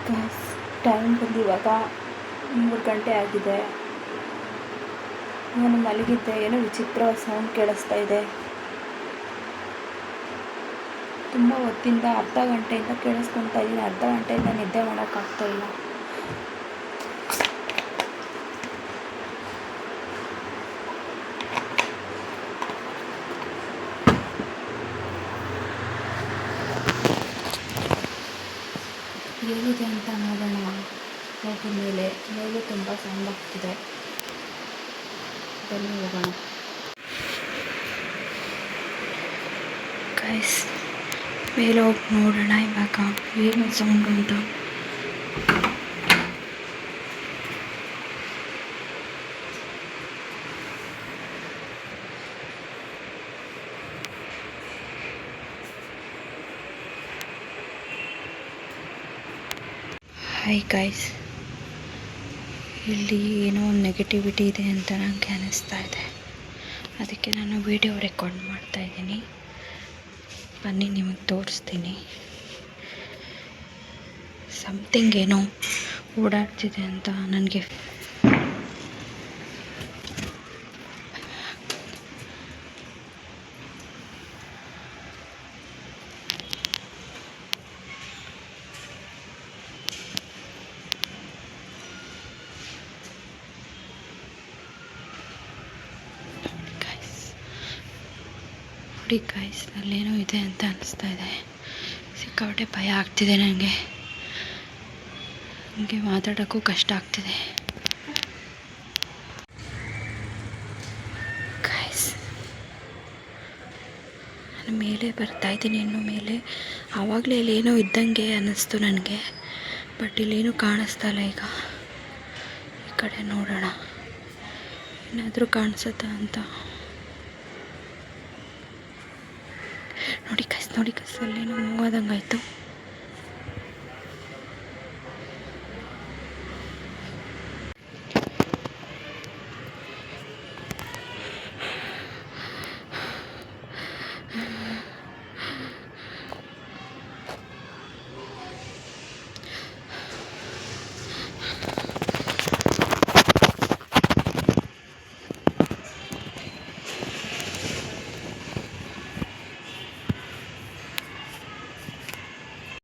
Guys, time ಬಂದು ಇವಾಗ 3 ಗಂಟೆ ಆಗಿದೆ. ನಾನು ಮಲಗಿದ್ದೆ, ಏನೋ ವಿಚಿತ್ರ ಸೌಂಡ್ ಕೇಳಿಸ್ತಾ ಇದೆ. ತುಂಬ ಹೊತ್ತಿಂದ ಅರ್ಧ ಗಂಟೆಯಿಂದ ಕೇಳಿಸ್ಕೊತಾ ಇದ್ದೀನಿ. ಅರ್ಧ ಗಂಟೆಯಿಂದ ನಿದ್ದೆ ಮಾಡೋಕ್ಕಾಗ್ತಾಯಿಲ್ಲ. ಏನಿದೆ ಅಂತ ನೋಡೋಣ. ಹೋಗಿ ಮೇಲೆ ತುಂಬ ಸೌಂಡ್ ಆಗ್ತಿದೆ. ಬನ್ನಿ ಹೋಗೋಣ. ಗೈಸ್, ಮೇಲೆ ಹೋಗಿ ನೋಡೋಣ ಇವಾಗ ಏನು ಸೌಂಡ್ ಅಂತ. ಹಾಯ್ ಗೈಸ್, ಇಲ್ಲಿ ಏನೋ ಒಂದು ನೆಗೆಟಿವಿಟಿ ಇದೆ ಅಂತ ನನಗೆ ಅನ್ನಿಸ್ತಾ ಇದೆ. ಅದಕ್ಕೆ ನಾನು ವಿಡಿಯೋ ರೆಕಾರ್ಡ್ ಮಾಡ್ತಾ ಇದ್ದೀನಿ. ಬನ್ನಿ ನಿಮಗೆ ತೋರಿಸ್ತೀನಿ. ಸಮಥಿಂಗ್ ಏನೋ ಓಡಾಡ್ತಿದೆ ಅಂತ ನನಗೆ. ನೋಡಿ ಗೈಸ್, ಅಲ್ಲೇನೋ ಇದೆ ಅಂತ ಅನಿಸ್ತಾ ಇದೆ. ಸಿಕ್ಕಾಪಟ್ಟೆ ಭಯ ಆಗ್ತಿದೆ ನನಗೆ. ಮಾತಾಡೋಕ್ಕೂ ಕಷ್ಟ ಆಗ್ತಿದೆ. ಗೈಸ್, ನಾನು ಮೇಲೆ ಬರ್ತಾಯಿದ್ದೀನಿ. ಇನ್ನು ಮೇಲೆ ಆವಾಗಲೇ ಇಲ್ಲೇನೋ ಇದ್ದಂಗೆ ಅನ್ನಿಸ್ತು ನನಗೆ. ಬಟ್ ಇಲ್ಲೇನೂ ಕಾಣಿಸ್ತಾ ಇಲ್ಲ. ಈಗ ಈ ಕಡೆ ನೋಡೋಣ, ಏನಾದರೂ ಕಾಣಿಸುತ್ತಾ ಅಂತ. ನೋಡಿ ಕಸ್ ಅಲ್ಲೇನೋ ಮೂವ್ ಆದಂಗಾಯಿತು.